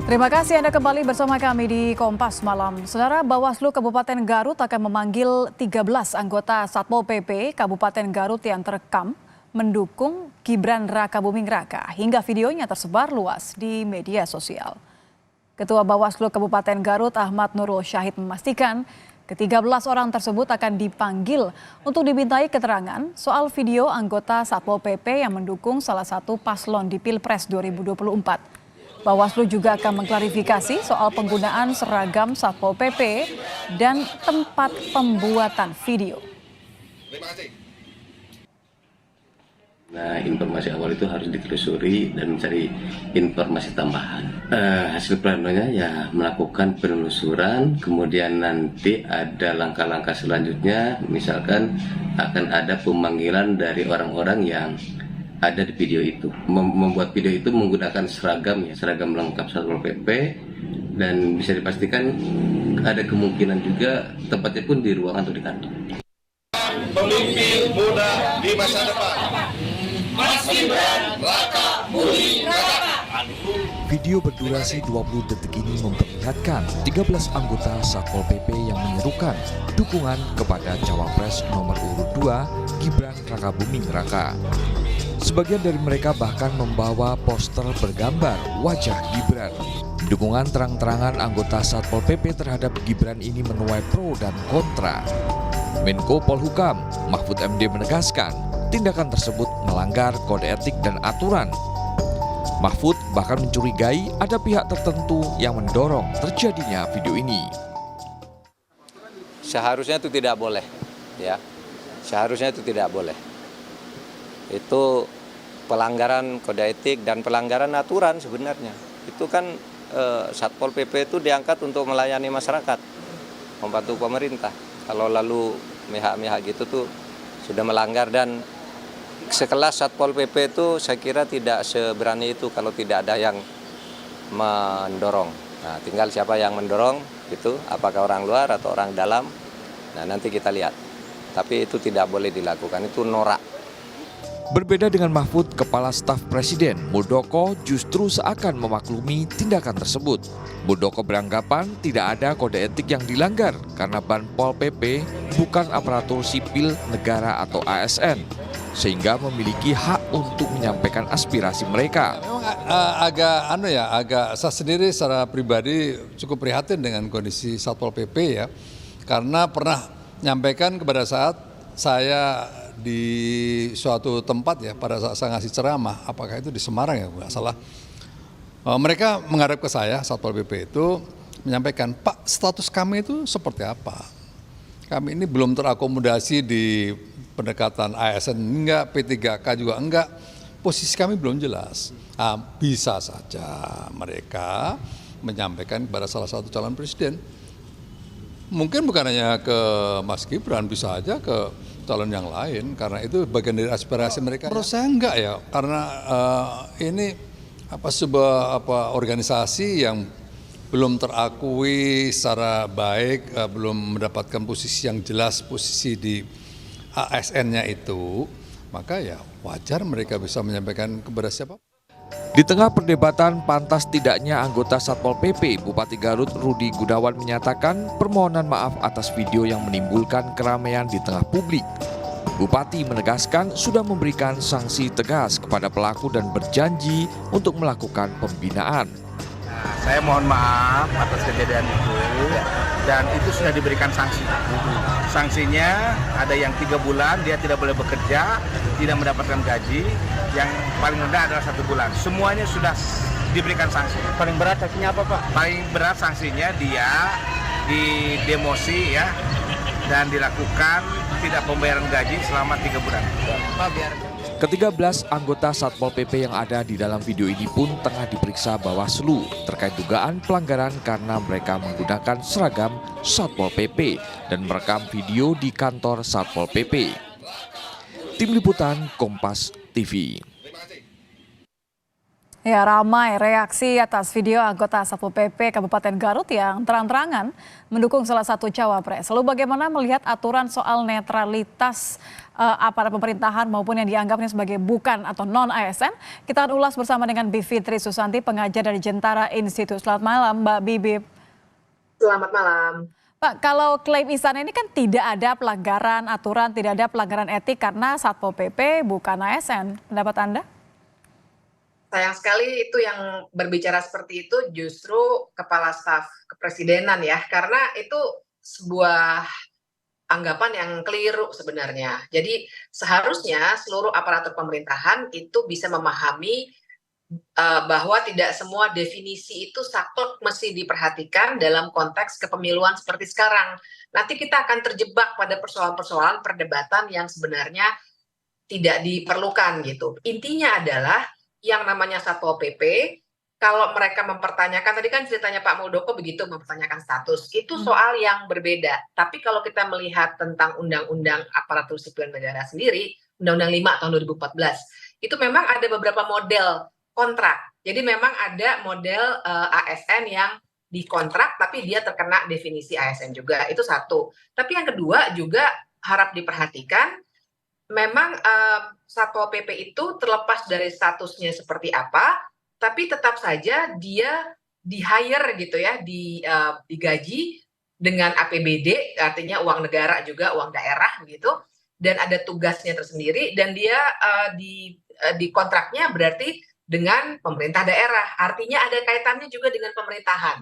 Terima kasih Anda kembali bersama kami di Kompas Malam. Saudara, Bawaslu Kabupaten Garut akan memanggil 13 anggota Satpol PP Kabupaten Garut yang terekam mendukung Gibran Rakabuming Raka hingga videonya tersebar luas di media sosial. Ketua Bawaslu Kabupaten Garut Ahmad Nurul Syahid memastikan ke-13 orang tersebut akan dipanggil untuk dimintai keterangan soal video anggota Satpol PP yang mendukung salah satu paslon di Pilpres 2024. Bawaslu juga akan mengklarifikasi soal penggunaan seragam Satpol PP dan tempat pembuatan video. Nah, informasi awal itu harus ditelusuri dan mencari informasi tambahan. Hasil planonya ya melakukan penelusuran, kemudian nanti ada langkah-langkah selanjutnya, misalkan akan ada pemanggilan dari orang-orang yang ada di video itu. Membuat video itu menggunakan seragam lengkap Satpol PP, dan bisa dipastikan ada kemungkinan juga tempatnya pun di ruangan atau di kantor. Pemimpin muda di masa depan, Mas Gibran Rakabuming Raka. Video berdurasi 20 detik ini memperlihatkan 13 anggota Satpol PP yang menyerukan dukungan kepada Cawapres nomor urut 2 Gibran Rakabuming Raka. Sebagian dari mereka bahkan membawa poster bergambar wajah Gibran. Dukungan terang-terangan anggota Satpol PP terhadap Gibran ini menuai pro dan kontra. Menko Polhukam Mahfud MD menegaskan tindakan tersebut melanggar kode etik dan aturan. Mahfud bahkan mencurigai ada pihak tertentu yang mendorong terjadinya video ini. Seharusnya itu tidak boleh, ya. Seharusnya itu tidak boleh. Itu pelanggaran kode etik dan pelanggaran aturan sebenarnya. Itu kan Satpol PP itu diangkat untuk melayani masyarakat, membantu pemerintah. Kalau lalu mihak-mihak gitu tuh sudah melanggar, dan sekelas Satpol PP itu saya kira tidak seberani itu kalau tidak ada yang mendorong. Nah, tinggal siapa yang mendorong itu, apakah orang luar atau orang dalam. Nah, nanti kita lihat. Tapi itu tidak boleh dilakukan, itu norak. Berbeda dengan Mahfud, Kepala Staf Presiden Muldoko justru seakan memaklumi tindakan tersebut. Muldoko beranggapan tidak ada kode etik yang dilanggar karena Banpol PP bukan aparatur sipil negara atau ASN, sehingga memiliki hak untuk menyampaikan aspirasi mereka. Memang agak saya sendiri secara pribadi cukup prihatin dengan kondisi Satpol PP ya, karena pernah menyampaikan kepada saat saya di suatu tempat ya, pada saat saya ngasih ceramah, apakah itu di Semarang ya, nggak salah. Mereka menghadap ke saya, Satpol PP itu menyampaikan, Pak, status kami itu seperti apa? Kami ini belum terakomodasi di pendekatan ASN enggak, P3K juga enggak, posisi kami belum jelas. Nah, bisa saja mereka menyampaikan kepada salah satu calon presiden. Mungkin bukan hanya ke Mas Gibran, bisa aja ke calon yang lain, karena itu bagian dari aspirasi mereka. Menurut saya enggak ya, karena ini sebuah organisasi yang belum terakui secara baik, belum mendapatkan posisi yang jelas, posisi di ASN-nya itu, maka ya wajar mereka bisa menyampaikan kepada siapa. Di tengah perdebatan pantas tidaknya anggota Satpol PP, Bupati Garut Rudi Gunawan menyatakan permohonan maaf atas video yang menimbulkan keramaian di tengah publik. Bupati menegaskan sudah memberikan sanksi tegas kepada pelaku dan berjanji untuk melakukan pembinaan. Saya mohon maaf atas kejadian itu, dan itu sudah diberikan sanksi. Sanksinya ada yang 3 bulan, dia tidak boleh bekerja, tidak mendapatkan gaji, yang paling rendah adalah 1 bulan. Semuanya sudah diberikan sanksi. Paling berat sanksinya apa, Pak? Paling berat sanksinya dia didemosi ya, dan dilakukan tidak pembayaran gaji selama 3 bulan. Pak, biar... Ke-13 anggota Satpol PP yang ada di dalam video ini pun tengah diperiksa Bawaslu terkait dugaan pelanggaran karena mereka menggunakan seragam Satpol PP dan merekam video di kantor Satpol PP. Tim Liputan Kompas TV. Ya, ramai reaksi atas video anggota Satpol PP Kabupaten Garut yang terang-terangan mendukung salah satu cawapres. Lalu bagaimana melihat aturan soal netralitas aparat pemerintahan maupun yang dianggapnya sebagai bukan atau non-ASN? Kita akan ulas bersama dengan Bivitri Susanti, pengajar dari Jentara Institute. Selamat malam, Mbak Bibi. Selamat malam. Pak, kalau klaim istana ini kan tidak ada pelanggaran aturan, tidak ada pelanggaran etik karena Satpol PP bukan ASN. Pendapat Anda? Sayang sekali itu yang berbicara seperti itu justru Kepala Staf Kepresidenan ya, karena itu sebuah anggapan yang keliru sebenarnya. Jadi seharusnya seluruh aparatur pemerintahan itu bisa memahami bahwa tidak semua definisi itu saklek mesti diperhatikan dalam konteks kepemiluan seperti sekarang. Nanti kita akan terjebak pada persoalan-persoalan perdebatan yang sebenarnya tidak diperlukan gitu. Intinya adalah yang namanya Satpol PP, kalau mereka mempertanyakan, tadi kan ceritanya Pak Muldoko begitu mempertanyakan status, itu soal yang berbeda. Tapi kalau kita melihat tentang Undang-Undang Aparatur Sipil Negara sendiri, Undang-Undang 5 tahun 2014, itu memang ada beberapa model kontrak. Jadi memang ada model ASN yang dikontrak, tapi dia terkena definisi ASN juga, itu satu. Tapi yang kedua juga harap diperhatikan, memang Satpol PP itu terlepas dari statusnya seperti apa, tapi tetap saja dia di-hire gitu ya, digaji dengan APBD, artinya uang negara juga, uang daerah begitu, dan ada tugasnya tersendiri, dan dia di kontraknya berarti dengan pemerintah daerah, artinya ada kaitannya juga dengan pemerintahan.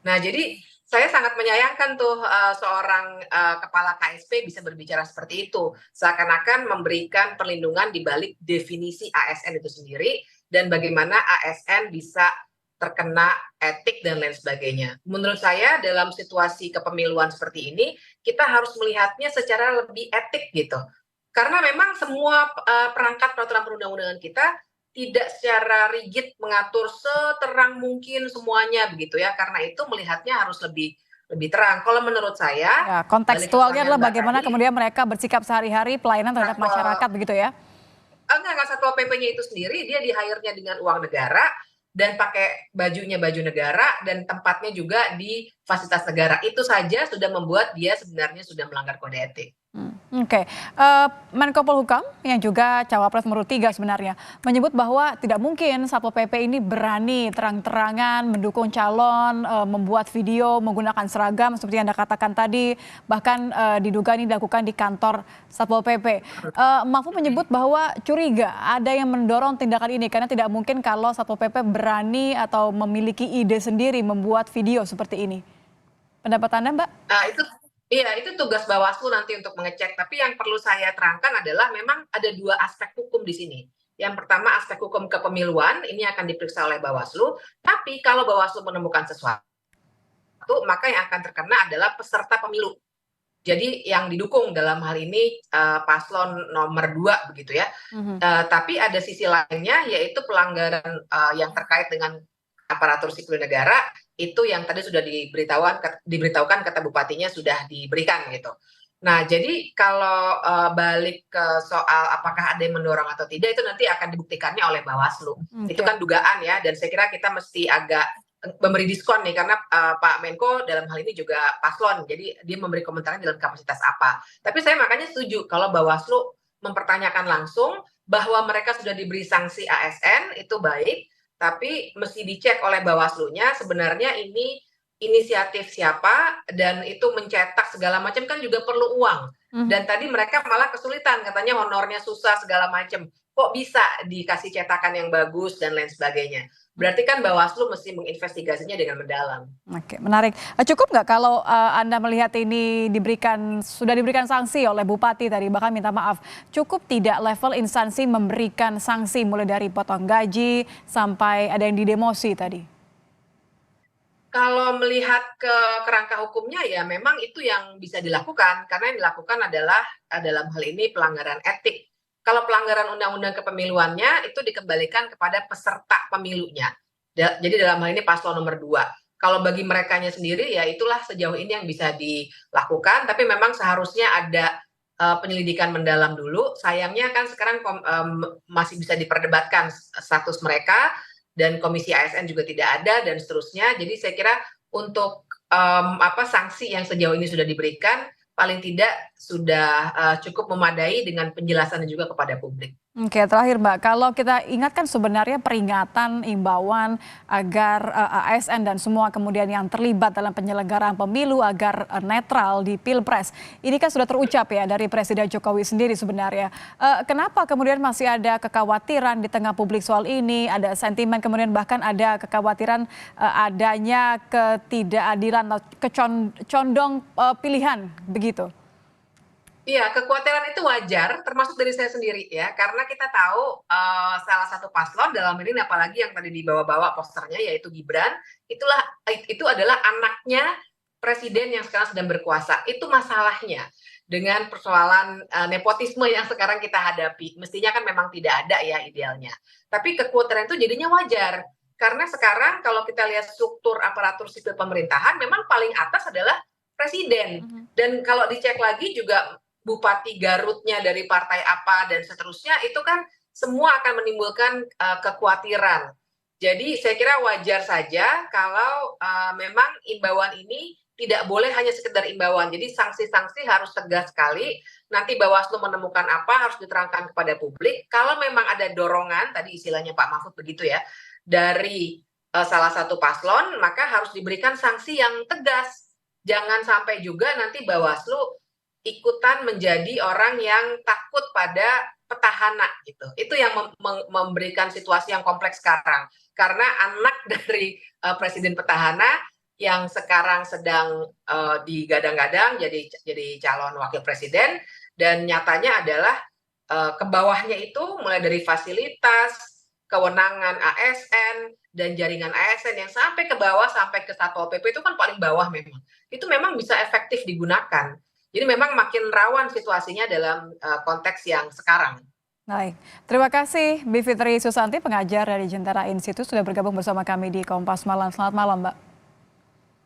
Nah, jadi saya sangat menyayangkan tuh seorang kepala KSP bisa berbicara seperti itu, seakan-akan memberikan perlindungan di balik definisi ASN itu sendiri dan bagaimana ASN bisa terkena etik dan lain sebagainya. Menurut saya dalam situasi kepemiluan seperti ini kita harus melihatnya secara lebih etik gitu, karena memang semua perangkat peraturan perundang-undangan kita tidak secara rigid mengatur seterang mungkin semuanya begitu ya, karena itu melihatnya harus lebih terang. Kalau menurut saya, ya, kontekstualnya adalah bagaimana kemudian mereka bersikap sehari-hari pelayanan terhadap masyarakat begitu ya? Enggak, Satpol PP-nya itu sendiri dia di-hire-nya dengan uang negara dan pakai bajunya baju negara dan tempatnya juga di fasilitas negara. Itu saja sudah membuat dia sebenarnya sudah melanggar kode etik. Oke. Menko Polhukam yang juga cawapres nomor 3 sebenarnya menyebut bahwa tidak mungkin Satpol PP ini berani terang-terangan mendukung calon, membuat video menggunakan seragam seperti yang Anda katakan tadi, bahkan diduga ini dilakukan di kantor Satpol PP. Mahfud menyebut bahwa curiga ada yang mendorong tindakan ini karena tidak mungkin kalau Satpol PP berani atau memiliki ide sendiri membuat video seperti ini. Pendapat Anda, Mbak? Iya, itu tugas Bawaslu nanti untuk mengecek. Tapi yang perlu saya terangkan adalah memang ada dua aspek hukum di sini. Yang pertama aspek hukum kepemiluan, ini akan diperiksa oleh Bawaslu. Tapi kalau Bawaslu menemukan sesuatu, maka yang akan terkena adalah peserta pemilu. Jadi yang didukung dalam hal ini paslon nomor 2 begitu ya. Tapi ada sisi lainnya yaitu pelanggaran yang terkait dengan aparatur sipil negara, itu yang tadi sudah diberitahukan kata bupatinya sudah diberikan gitu. Nah, jadi kalau balik ke soal apakah ada yang mendorong atau tidak, itu nanti akan dibuktikannya oleh Bawaslu. Itu kan dugaan ya, dan saya kira kita mesti agak memberi diskon nih, karena Pak Menko dalam hal ini juga paslon, jadi dia memberi komentarnya dalam kapasitas apa. Tapi saya makanya setuju kalau Bawaslu mempertanyakan langsung bahwa mereka sudah diberi sanksi ASN, itu baik, tapi mesti dicek oleh Bawaslu-nya sebenarnya ini inisiatif siapa, dan itu mencetak segala macam kan juga perlu uang. Dan tadi mereka malah kesulitan, katanya honornya susah segala macam. Kok bisa dikasih cetakan yang bagus dan lain sebagainya. Berarti kan Bawaslu mesti menginvestigasinya dengan mendalam. Oke, menarik. Cukup nggak kalau Anda melihat ini sudah diberikan sanksi oleh Bupati tadi, bahkan minta maaf. Cukup tidak level instansi memberikan sanksi mulai dari potong gaji sampai ada yang didemosi tadi? Kalau melihat ke kerangka hukumnya ya memang itu yang bisa dilakukan, karena yang dilakukan adalah dalam hal ini pelanggaran etik. Kalau pelanggaran undang-undang kepemiluannya itu dikembalikan kepada peserta pemilunya. Jadi dalam hal ini paslon nomor 2. Kalau bagi merekanya sendiri ya itulah sejauh ini yang bisa dilakukan, tapi memang seharusnya ada penyelidikan mendalam dulu. Sayangnya kan sekarang masih bisa diperdebatkan status mereka. dan komisi ASN juga tidak ada dan seterusnya. Jadi saya kira untuk sanksi yang sejauh ini sudah diberikan paling tidak sudah cukup memadai dengan penjelasan juga kepada publik. Oke, terakhir Mbak, kalau kita ingatkan sebenarnya peringatan, imbauan agar ASN dan semua kemudian yang terlibat dalam penyelenggaraan pemilu agar netral di Pilpres. Ini kan sudah terucap ya dari Presiden Jokowi sendiri sebenarnya. Kenapa kemudian masih ada kekhawatiran di tengah publik soal ini, ada sentimen kemudian bahkan ada kekhawatiran adanya ketidakadilan atau condong pilihan begitu? Iya, kekhawatiran itu wajar, termasuk dari saya sendiri ya, karena kita tahu salah satu paslon dalam ini, apalagi yang tadi dibawa-bawa posternya yaitu Gibran, itu adalah anaknya presiden yang sekarang sedang berkuasa. Itu masalahnya dengan persoalan nepotisme yang sekarang kita hadapi. Mestinya kan memang tidak ada ya idealnya. Tapi kekhawatiran itu jadinya wajar, karena sekarang kalau kita lihat struktur aparatur sipil pemerintahan, memang paling atas adalah presiden. Dan kalau dicek lagi juga bupati Garutnya dari partai apa dan seterusnya, itu kan semua akan menimbulkan kekhawatiran. Jadi saya kira wajar saja kalau memang imbauan ini tidak boleh hanya sekedar imbauan. Jadi sanksi-sanksi harus tegas sekali. Nanti Bawaslu menemukan apa harus diterangkan kepada publik. Kalau memang ada dorongan, tadi istilahnya Pak Mahfud begitu ya, dari salah satu paslon, maka harus diberikan sanksi yang tegas. Jangan sampai juga nanti Bawaslu ikutan menjadi orang yang takut pada petahana gitu. Itu yang memberikan situasi yang kompleks sekarang. Karena anak dari presiden petahana yang sekarang sedang digadang-gadang jadi calon wakil presiden, dan nyatanya adalah ke bawahnya itu mulai dari fasilitas, kewenangan ASN dan jaringan ASN yang sampai ke bawah sampai ke Satpol PP itu kan paling bawah memang. Itu memang bisa efektif digunakan. Jadi memang makin rawan situasinya dalam konteks yang sekarang. Baik, terima kasih Bivitri Susanti, pengajar dari Jentera Institute sudah bergabung bersama kami di Kompas Malam. Selamat malam, Mbak.